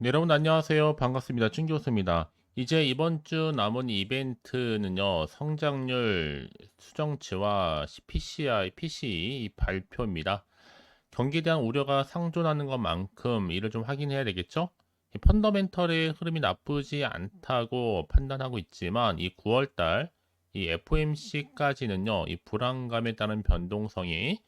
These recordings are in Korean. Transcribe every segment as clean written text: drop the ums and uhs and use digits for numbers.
네, 여러분 안녕하세요. 반갑습니다. 춘 교수입니다. 이제 이번 주 남은 이벤트는요, 성장률 수정치와 PCI, PCE 발표입니다. 경기에 대한 우려가 상존하는 것만큼 이를 좀 확인해야 되겠죠? 이 펀더멘털의 흐름이 나쁘지 않다고 판단하고 있지만 이 9월 달 이 FOMC까지는요, 이 불안감에 따른 변동성이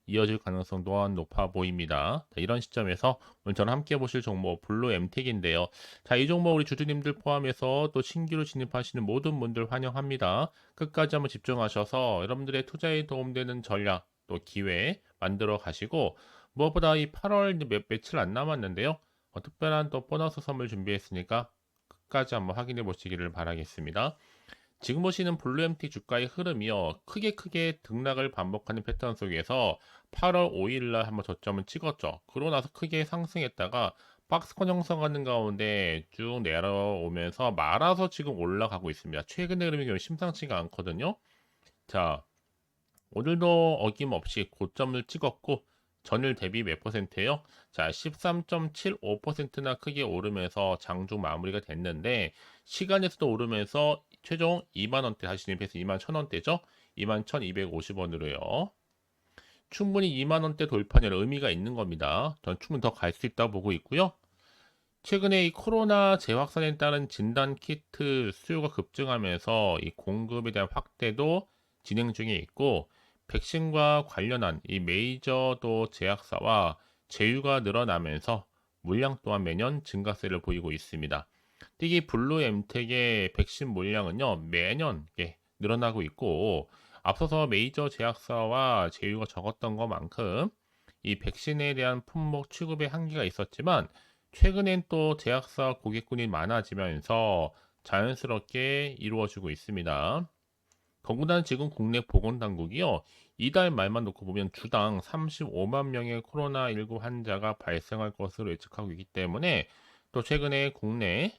이어질 가능성 또한 높아 보입니다. 자, 이런 시점에서 오늘 저랑 함께 보실 종목 블루 엠텍인데요. 자, 이 종목 우리 주주님들 포함해서 또 신규로 진입하시는 모든 분들 환영합니다. 끝까지 한번 집중하셔서 여러분들의 투자에 도움되는 전략 또 기회 만들어 가시고 무엇보다 이 8월 며칠 안 남았는데요. 특별한 또 보너스 선물 준비했으니까 끝까지 한번 확인해 보시기를 바라겠습니다. 지금 보시는 블루엠티 주가의 흐름이요. 크게 등락을 반복하는 패턴 속에서 8월 5일 날 한번 저점을 찍었죠. 그러고 나서 크게 상승했다가 박스권 형성하는 가운데 쭉 내려오면서 말아서 지금 올라가고 있습니다. 최근의 흐름이 좀 심상치가 않거든요. 자, 오늘도 어김없이 고점을 찍었고 전일 대비 몇 퍼센트예요? 자, 13.75%나 크게 오르면서 장중 마무리가 됐는데 시간에서도 오르면서 최종 2만 원대 다시 진입해서 2만 1,000원대죠? 2만 1,250원으로요. 충분히 2만 원대 돌파는 의미가 있는 겁니다. 전 충분히 더 갈 수 있다고 보고 있고요. 최근에 이 코로나 재확산에 따른 진단 키트 수요가 급증하면서 이 공급에 대한 확대도 진행 중에 있고 백신과 관련한 이 메이저 또 제약사와 제휴가 늘어나면서 물량 또한 매년 증가세를 보이고 있습니다. 특히 블루 엠텍의 백신 물량은요 매년 늘어나고 있고 앞서서 메이저 제약사와 제휴가 적었던 것만큼 이 백신에 대한 품목 취급에 한계가 있었지만 최근엔 또 제약사 고객군이 많아지면서 자연스럽게 이루어지고 있습니다. 더군다나 지금 국내 보건당국이요, 이달 말만 놓고 보면 주당 35만 명의 코로나19 환자가 발생할 것으로 예측하고 있기 때문에 또 최근에 국내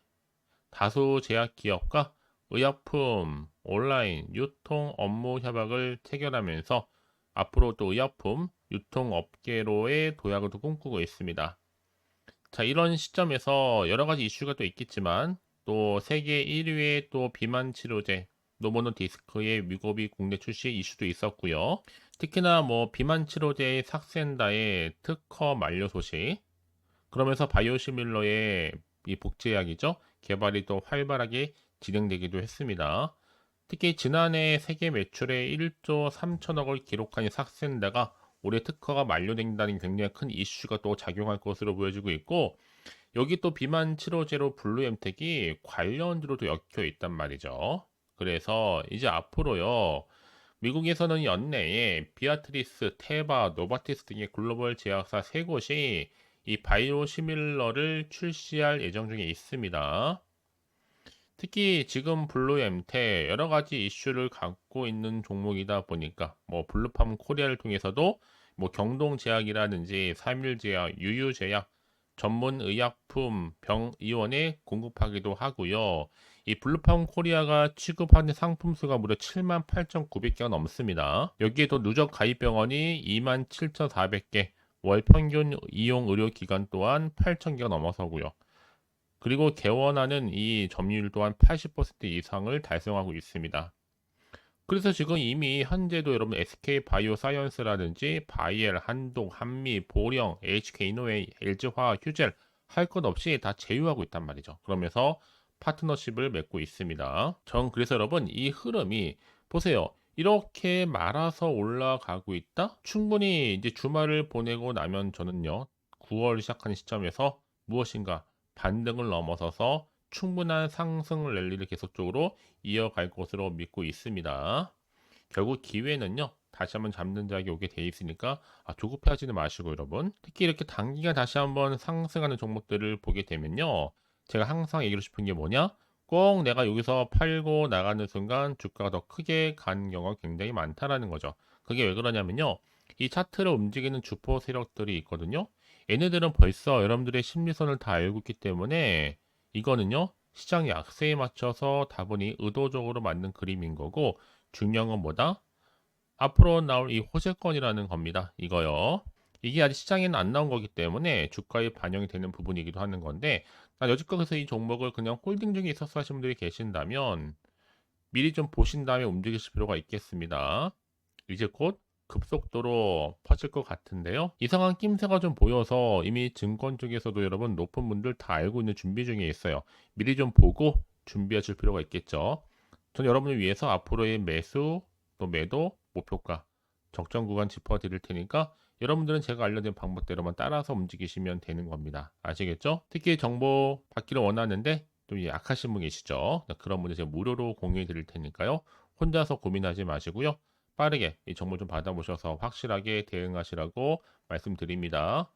다수 제약기업과 의약품 온라인 유통 업무 협약을 체결하면서 앞으로 또 의약품 유통업계로의 도약을 또 꿈꾸고 있습니다. 자, 이런 시점에서 여러 가지 이슈가 또 있겠지만 또 세계 1위의 또 비만 치료제 노모노 디스크의 위고비 국내 출시 이슈도 있었고요. 특히나 뭐 비만 치료제의 삭센다의 특허 만료 소식, 그러면서 바이오시밀러의 이 복제약이죠. 개발이 또 활발하게 진행되기도 했습니다. 특히 지난해 세계 매출의 1조 3천억을 기록한 이 삭센다가 올해 특허가 만료된다는 굉장히 큰 이슈가 또 작용할 것으로 보여지고 있고 여기 또 비만 치료제로 블루엠텍이 관련주로도 엮여 있단 말이죠. 그래서 이제 앞으로요. 미국에서는 연내에 비아트리스, 테바, 노바티스 등의 글로벌 제약사 세 곳이 이 바이오시밀러를 출시할 예정 중에 있습니다. 특히 지금 블루엠테 여러 가지 이슈를 갖고 있는 종목이다 보니까 뭐 블루팜 코리아를 통해서도 뭐 경동제약이라든지 삼일제약, 유유제약, 전문의약품 병의원에 공급하기도 하고요. 이 블루팜 코리아가 취급하는 상품 수가 무려 78,900개가 넘습니다. 여기에도 누적 가입 병원이 27,400개, 월 평균 이용 의료 기간 또한 8,000개가 넘어서고요. 그리고 개원하는 이 점유율 또한 80% 이상을 달성하고 있습니다. 그래서 지금 이미 현재도 여러분 SK바이오사이언스라든지 바이엘, 한동, 한미, 보령, HK이노웨이, LG화학, 휴젤 할 것 없이 다 제휴하고 있단 말이죠. 그러면서 파트너십을 맺고 있습니다. 전 그래서 여러분 이 흐름이 보세요. 이렇게 말아서 올라가고 있다? 충분히 이제 주말을 보내고 나면 저는요. 9월 시작하는 시점에서 무엇인가 반등을 넘어서서 충분한 상승 랠리를 계속적으로 이어갈 것으로 믿고 있습니다. 결국 기회는요. 다시 한번 잡는 자에게 오게 돼 있으니까 조급해하지는 마시고 여러분. 특히 이렇게 단기간 다시 한번 상승하는 종목들을 보게 되면요. 제가 항상 얘기하고 싶은 게 뭐냐? 꼭 내가 여기서 팔고 나가는 순간 주가가 더 크게 가는 경우가 굉장히 많다라는 거죠. 그게 왜 그러냐면요. 이 차트를 움직이는 주포 세력들이 있거든요. 얘네들은 벌써 여러분들의 심리선을 다 알고 있기 때문에 이거는요. 시장 약세에 맞춰서 다분히 의도적으로 만든 그림인 거고 중요한 건 뭐다? 앞으로 나올 이 호재권이라는 겁니다. 이거요. 이게 아직 시장에는 안 나온 거기 때문에 주가에 반영이 되는 부분이기도 하는 건데, 여지껏 이 종목을 그냥 홀딩 중에 있어서 하신 분들이 계신다면 미리 좀 보신 다음에 움직이실 필요가 있겠습니다. 이제 곧 급속도로 퍼질 것 같은데요. 이상한 낌새가 좀 보여서 이미 증권 쪽에서도 여러분 높은 분들 다 알고 있는 준비 중에 있어요. 미리 좀 보고 준비하실 필요가 있겠죠. 전 여러분을 위해서 앞으로의 매수 또 매도 목표가 적정 구간 짚어 드릴 테니까 여러분들은 제가 알려드린 방법대로만 따라서 움직이시면 되는 겁니다. 아시겠죠? 특히 정보 받기를 원하는데 좀 약하신 분 계시죠? 그런 분들 제가 무료로 공유해 드릴 테니까요. 혼자서 고민하지 마시고요. 빠르게 이 정보 좀 받아보셔서 확실하게 대응하시라고 말씀드립니다.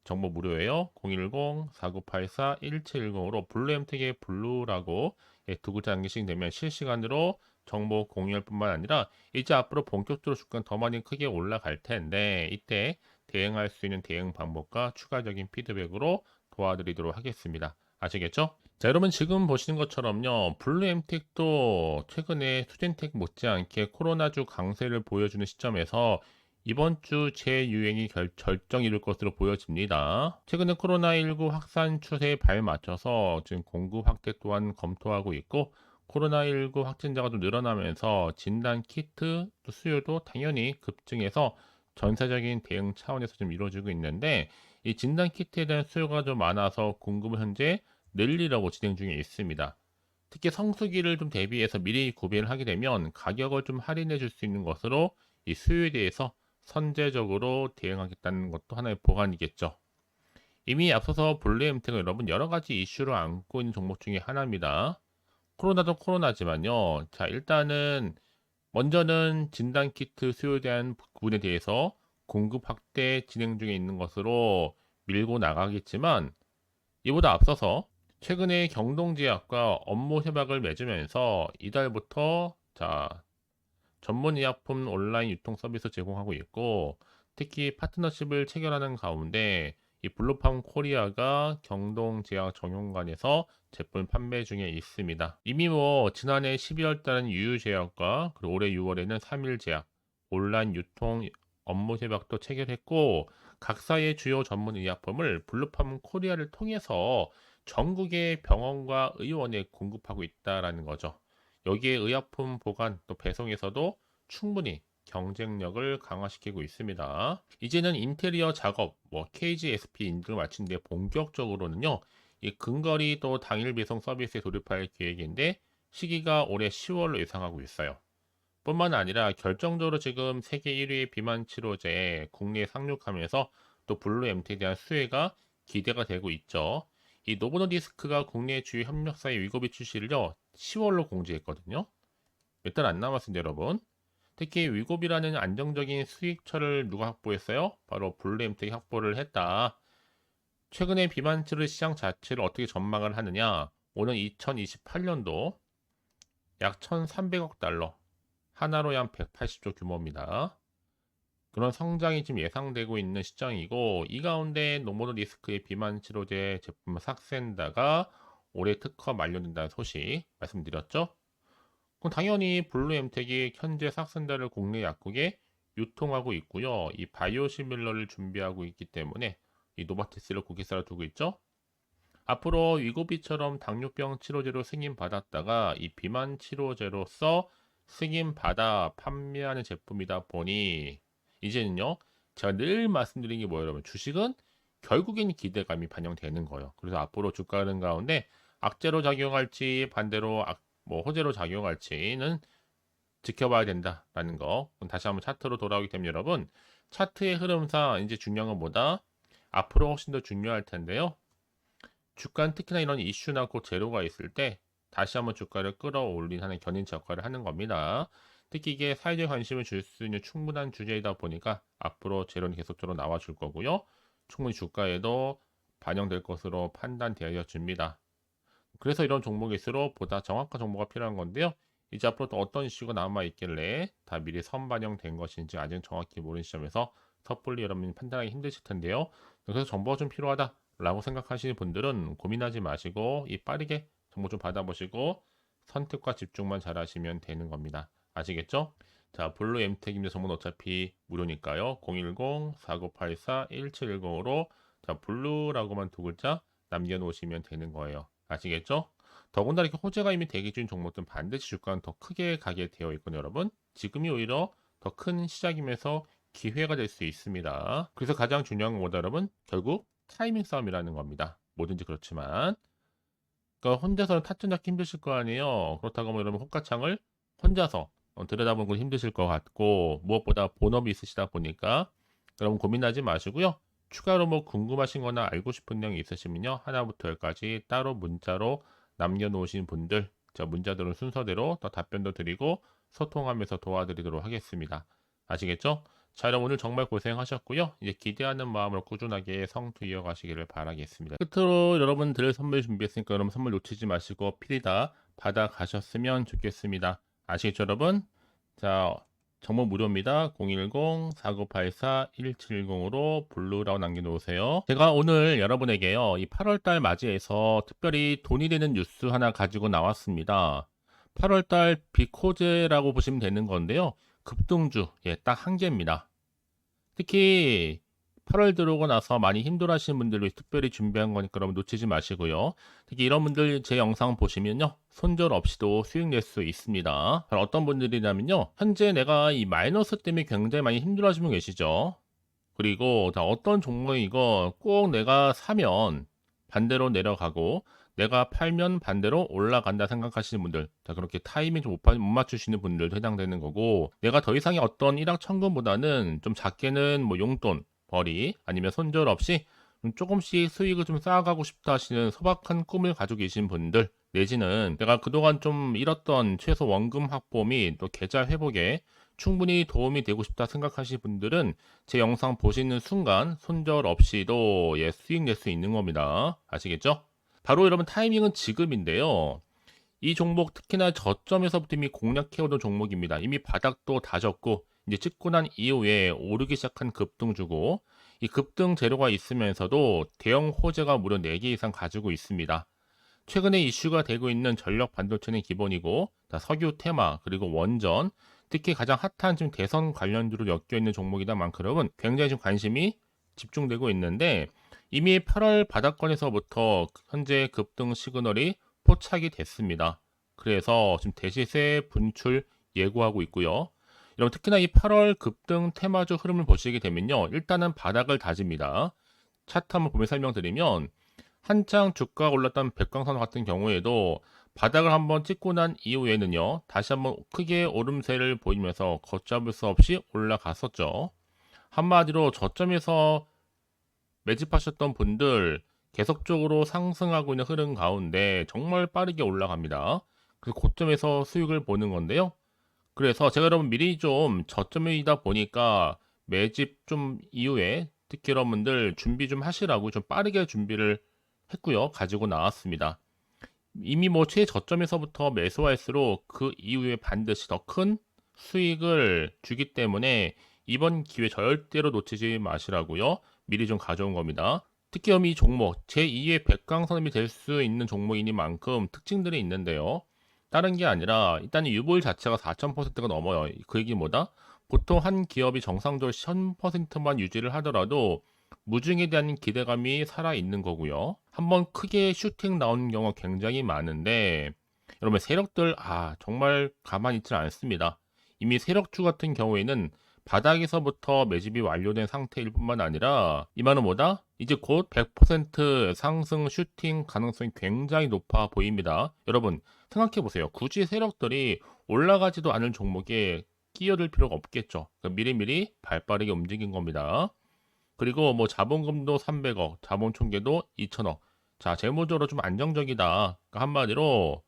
정보 무료예요. 010-4984-1710으로 블루엠텍의 블루라고 두 글자 남기시면 되면 실시간으로 정보 공유할 뿐만 아니라 이제 앞으로 본격적으로 주가는 더 많이 크게 올라갈 텐데 이때 대응할 수 있는 대응 방법과 추가적인 피드백으로 도와드리도록 하겠습니다. 아시겠죠? 자, 여러분 지금 보시는 것처럼요. 블루엠텍도 최근에 수젠텍 못지않게 코로나주 강세를 보여주는 시점에서 이번 주 재유행이 결정 이룰 것으로 보여집니다. 최근에 코로나19 확산 추세에 발맞춰서 지금 공급 확대 또한 검토하고 있고 코로나19 확진자가 좀 늘어나면서 진단 키트 수요도 당연히 급증해서 전세적인 대응 차원에서 좀 이루어지고 있는데 이 진단 키트에 대한 수요가 좀 많아서 공급을 현재 늘리려고 진행 중에 있습니다. 특히 성수기를 좀 대비해서 미리 구매를 하게 되면 가격을 좀 할인해 줄 수 있는 것으로 이 수요에 대해서 선제적으로 대응하겠다는 것도 하나의 보관이겠죠. 이미 앞서서 블루엠텍은 여러분 여러 가지 이슈를 안고 있는 종목 중에 하나입니다. 코로나도 코로나지만요. 자, 일단은 먼저는 진단키트 수요에 대한 부분에 대해서 공급 확대 진행 중에 있는 것으로 밀고 나가겠지만 이보다 앞서서 최근에 경동제약과 업무 협약을 맺으면서 이달부터 전문 의약품 온라인 유통 서비스 제공하고 있고 특히 파트너십을 체결하는 가운데 이 블루팜 코리아가 경동제약 정용관에서 제품 판매 중에 있습니다. 이미 지난해 12월 달은 유유제약과 그리고 올해 6월에는 3일제약 온라인 유통 업무 협약도 체결했고 각사의 주요 전문 의약품을 블루팜 코리아를 통해서 전국의 병원과 의원에 공급하고 있다라는 거죠. 여기에 의약품 보관 또 배송에서도 충분히 경쟁력을 강화시키고 있습니다. 이제는 인테리어 작업, KGSP 인증을 마친 뒤에 본격적으로는요, 이 근거리 또 당일 배송 서비스에 돌입할 계획인데 시기가 올해 10월로 예상하고 있어요. 뿐만 아니라 결정적으로 지금 세계 1위의 비만 치료제에 국내에 상륙하면서 또 블루 MT에 대한 수혜가 기대가 되고 있죠. 이 노보노디스크가 국내 주요 협력사의 위고비 출시를요 10월로 공지했거든요. 몇 달 안 남았습니다, 여러분. 특히 위고비라는 안정적인 수익처를 누가 확보했어요? 바로 블루 MT가 확보를 했다. 최근에 비만 치료 시장 자체를 어떻게 전망을 하느냐? 오는 2028년도 약 1,300억 달러, 하나로 약 180조 규모입니다. 그런 성장이 지금 예상되고 있는 시장이고 이 가운데 노모노디스크의 비만 치료제 제품 삭센다가 올해 특허 만료된다는 소식 말씀드렸죠. 그럼 당연히 블루엠텍이 현재 삭센다를 국내 약국에 유통하고 있고요. 이 바이오시밀러를 준비하고 있기 때문에 이 노바티스를 고객사로 두고 있죠. 앞으로 위고비처럼 당뇨병 치료제로 승인받았다가 이 비만 치료제로서 승인받아 판매하는 제품이다 보니 이제는요 제가 늘 말씀드린 게 뭐예요 여러분 주식은 결국엔 기대감이 반영되는 거예요. 그래서 앞으로 주가 흐름 가운데 악재로 작용할지 반대로 호재로 작용할지는 지켜봐야 된다라는 거. 다시 한번 차트로 돌아오기 때문에 여러분 차트의 흐름상 이제 중요한 건 뭐다? 앞으로 훨씬 더 중요할 텐데요. 주가는 특히나 이런 이슈나 곧 재료가 있을 때 다시 한번 주가를 끌어올린 하는 견인차 역할을 하는 겁니다. 특히 이게 사회적 관심을 줄 수 있는 충분한 주제이다 보니까 앞으로 재료는 계속적으로 나와줄 거고요. 충분히 주가에도 반영될 것으로 판단되어집니다. 그래서 이런 종목일수록 보다 정확한 정보가 필요한 건데요. 이제 앞으로 또 어떤 이슈가 남아 있길래 다 미리 선반영된 것인지 아직 정확히 모르는 시점에서 섣불리 여러분이 판단하기 힘드실 텐데요. 그래서 정보가 좀 필요하다라고 생각하시는 분들은 고민하지 마시고 이 빠르게 정보 좀 받아보시고 선택과 집중만 잘 하시면 되는 겁니다. 아시겠죠? 자, 블루 엠텍입니다. 정보는 어차피 무료니까요. 010-4984-1710으로 자, 블루라고만 두 글자 남겨놓으시면 되는 거예요. 아시겠죠? 더군다나 이렇게 호재가 이미 대기 중인 종목들은 반드시 주가는 더 크게 가게 되어 있거든요, 여러분. 지금이 오히려 더 큰 시작이면서 기회가 될 수 있습니다. 그래서 가장 중요한 건 뭐다, 여러분? 결국 타이밍 싸움이라는 겁니다. 뭐든지 그렇지만. 그러니까 혼자서는 타점 잡기 힘드실 거 아니에요. 그렇다고 하면 여러분 호가창을 혼자서 들여다보는 건 힘드실 것 같고 무엇보다 본업이 있으시다 보니까 여러분 고민하지 마시고요. 추가로 뭐 궁금하신 거나 알고 싶은 내용이 있으시면요. 하나부터 열까지 따로 문자로 남겨놓으신 분들 저 문자들은 순서대로 더 답변도 드리고 소통하면서 도와드리도록 하겠습니다. 아시겠죠? 자, 여러분 오늘 정말 고생하셨고요. 이제 기대하는 마음으로 꾸준하게 성투 이어가시기를 바라겠습니다. 끝으로 여러분들 선물 준비했으니까 여러분 선물 놓치지 마시고 필히 다 받아가셨으면 좋겠습니다. 아시겠죠, 여러분? 자, 정보 무료입니다. 010-4984-1710으로 블루라고 남겨놓으세요. 제가 오늘 여러분에게요, 이 8월달 맞이해서 특별히 돈이 되는 뉴스 하나 가지고 나왔습니다. 8월달 비코제라고 보시면 되는 건데요. 급등주, 예, 딱 한 개입니다. 특히 8월 들어오고 나서 많이 힘들어하시는 분들을 특별히 준비한 거니까 여러분 놓치지 마시고요. 특히 이런 분들 제 영상 보시면요. 손절 없이도 수익 낼 수 있습니다. 바로 어떤 분들이냐면요. 현재 내가 이 마이너스 때문에 굉장히 많이 힘들어하시는 분 계시죠. 그리고 다 어떤 종목이 이거 꼭 내가 사면 반대로 내려가고 내가 팔면 반대로 올라간다 생각하시는 분들, 자, 그렇게 타이밍 좀 못 맞추시는 분들도 해당되는 거고, 내가 더 이상의 어떤 일확천금보다는 좀 작게는 뭐 용돈, 벌이, 아니면 손절 없이 좀 조금씩 수익을 좀 쌓아가고 싶다 하시는 소박한 꿈을 가지고 계신 분들, 내지는 내가 그동안 좀 잃었던 최소 원금 확보 및 또 계좌 회복에 충분히 도움이 되고 싶다 생각하시는 분들은 제 영상 보시는 순간 손절 없이도 예, 수익 낼 수 있는 겁니다. 아시겠죠? 바로 여러분 타이밍은 지금인데요. 이 종목 특히나 저점에서부터 이미 공략해오던 종목입니다. 이미 바닥도 다졌고 이제 찍고 난 이후에 오르기 시작한 급등주고 이 급등 재료가 있으면서도 대형 호재가 무려 4개 이상 가지고 있습니다. 최근에 이슈가 되고 있는 전력 반도체는 기본이고 석유 테마 그리고 원전 특히 가장 핫한 지금 대선 관련주로 엮여 있는 종목이다 만큼 굉장히 좀 관심이 집중되고 있는데 이미 8월 바닥권에서부터 현재 급등 시그널이 포착이 됐습니다. 그래서 지금 대시세 분출 예고하고 있고요. 여러분 특히나 이 8월 급등 테마주 흐름을 보시게 되면요. 일단은 바닥을 다집니다. 차트 한번 보면 설명드리면 한창 주가가 올랐던 백광선 같은 경우에도 바닥을 한번 찍고 난 이후에는요. 다시 한번 크게 오름세를 보이면서 걷잡을 수 없이 올라갔었죠. 한마디로 저점에서 매집하셨던 분들 계속적으로 상승하고 있는 흐름 가운데 정말 빠르게 올라갑니다. 그래서 고점에서 수익을 보는 건데요. 그래서 제가 여러분 미리 좀 저점이다 보니까 매집 좀 이후에 특히 여러분들 준비 좀 하시라고 좀 빠르게 준비를 했고요. 가지고 나왔습니다. 이미 뭐 최저점에서부터 매수할수록 그 이후에 반드시 더 큰 수익을 주기 때문에 이번 기회 절대로 놓치지 마시라고요. 미리 좀 가져온 겁니다. 특히 이 종목 제2의 백강선이 될 수 있는 종목이니만큼 특징들이 있는데요. 다른 게 아니라 일단 유보율 자체가 4,000%가 넘어요. 그 얘기 뭐다? 보통 한 기업이 정상적으로 1000%만 유지를 하더라도 무중에 대한 기대감이 살아있는 거고요. 한번 크게 슈팅 나오는 경우가 굉장히 많은데 여러분 세력들 정말 가만히 있지 않습니다. 이미 세력주 같은 경우에는 바닥에서부터 매집이 완료된 상태일 뿐만 아니라 이 말은 뭐다? 이제 곧 100% 상승 슈팅 가능성이 굉장히 높아 보입니다. 여러분 생각해 보세요. 굳이 세력들이 올라가지도 않을 종목에 끼어들 필요가 없겠죠. 그러니까 미리미리 발빠르게 움직인 겁니다. 그리고 뭐 자본금도 300억, 자본 총계도 2천억. 자, 재무적으로 좀 안정적이다. 그러니까 한마디로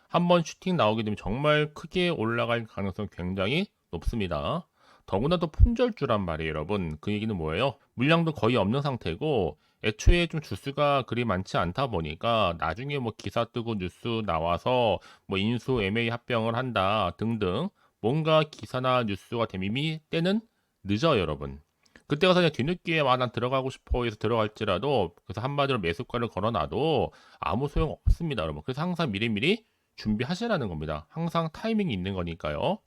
한번 슈팅 나오게 되면 정말 크게 올라갈 가능성이 굉장히 높습니다. 더구나 또 품절주란 말이에요, 여러분. 그 얘기는 뭐예요? 물량도 거의 없는 상태고 애초에 좀 주수가 그리 많지 않다 보니까 나중에 뭐 기사 뜨고 뉴스 나와서 뭐 인수 M&A 합병을 한다 등등 뭔가 기사나 뉴스가 되면 이미 때는 늦어요, 여러분. 그때 가서 그냥 뒤늦게 난 들어가고 싶어 해서 들어갈지라도 그래서 한마디로 매수가를 걸어놔도 아무 소용 없습니다, 여러분. 그래서 항상 미리미리 준비하시라는 겁니다. 항상 타이밍이 있는 거니까요.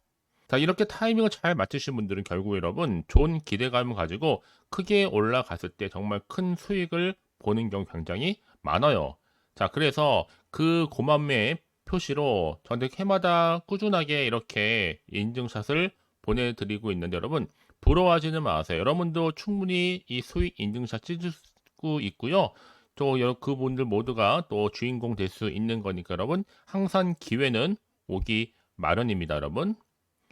자, 이렇게 타이밍을 잘 맞추신 분들은 결국 여러분 좋은 기대감을 가지고 크게 올라갔을 때 정말 큰 수익을 보는 경우 굉장히 많아요. 자, 그래서 그 고맘의 표시로 저한테 해마다 꾸준하게 이렇게 인증샷을 보내드리고 있는데 여러분 부러워하지는 마세요. 여러분도 충분히 이 수익 인증샷 찍을 수 있고요. 또 그분들 모두가 또 주인공 될 수 있는 거니까 여러분 항상 기회는 오기 마련입니다. 여러분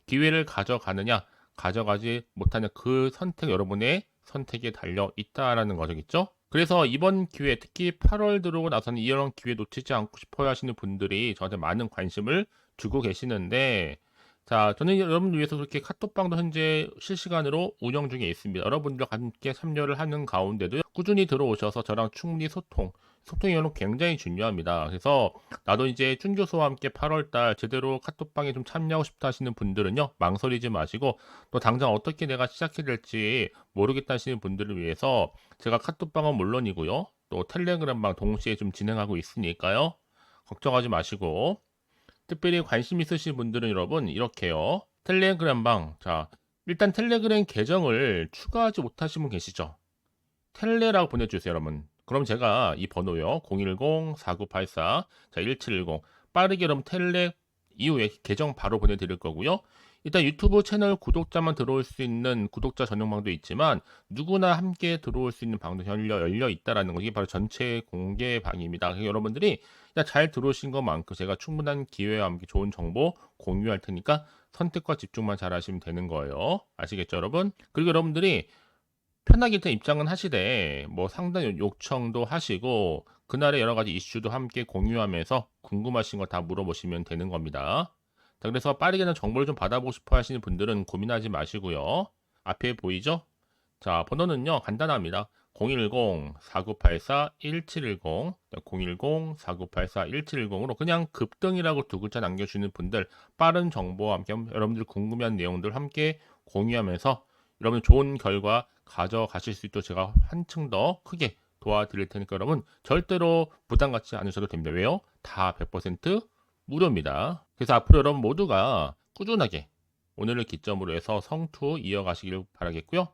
기회를 가져가느냐 가져가지 못하는 그 선택 여러분의 선택에 달려 있다라는 거겠죠. 그래서 이번 기회 특히 8월 들어오고 나서는 이런 기회 놓치지 않고 싶어 하시는 분들이 저한테 많은 관심을 주고 계시는데 자, 저는 여러분들 위해서 그렇게 카톡방도 현재 실시간으로 운영 중에 있습니다. 여러분들과 함께 참여를 하는 가운데도 꾸준히 들어오셔서 저랑 충분히 소통이 여러분 굉장히 중요합니다. 그래서 나도 이제 준 교수와 함께 8월달 제대로 카톡방에 좀 참여하고 싶다 하시는 분들은요, 망설이지 마시고 또 당장 어떻게 내가 시작해야 될지 모르겠다 하시는 분들을 위해서 제가 카톡방은 물론이고요, 또 텔레그램방 동시에 좀 진행하고 있으니까요, 걱정하지 마시고 특별히 관심 있으신 분들은 여러분 이렇게요. 텔레그램방. 자, 일단 텔레그램 계정을 추가하지 못하신 분 계시죠? 텔레라고 보내주세요, 여러분. 그럼 제가 이 번호요. 010-4984, 자, 1710. 빠르게 여러분 텔레 이후에 계정 바로 보내드릴 거고요. 일단 유튜브 채널 구독자만 들어올 수 있는 구독자 전용방도 있지만 누구나 함께 들어올 수 있는 방도 열려 있다라는 거. 이게 바로 전체 공개 방입니다. 그래서 여러분들이 잘 들어오신 것만큼 제가 충분한 기회와 함께 좋은 정보 공유할 테니까 선택과 집중만 잘 하시면 되는 거예요. 아시겠죠, 여러분? 그리고 여러분들이 편하게 일단 입장은 하시되 뭐 상담 요청도 하시고 그날의 여러 가지 이슈도 함께 공유하면서 궁금하신 거 다 물어보시면 되는 겁니다. 자, 그래서 빠르게는 정보를 좀 받아보고 싶어 하시는 분들은 고민하지 마시고요. 앞에 보이죠? 자, 번호는요, 간단합니다. 010-4984-1710, 010-4984-1710으로 그냥 급등이라고 두 글자 남겨주는 분들, 빠른 정보와 함께 여러분들 궁금한 내용들 함께 공유하면서 여러분 좋은 결과 가져가실 수 있도록 제가 한층 더 크게 도와드릴 테니까 여러분 절대로 부담 갖지 않으셔도 됩니다. 왜요? 다 100% 무료입니다. 그래서 앞으로 여러분 모두가 꾸준하게 오늘을 기점으로 해서 성투 이어가시길 바라겠고요.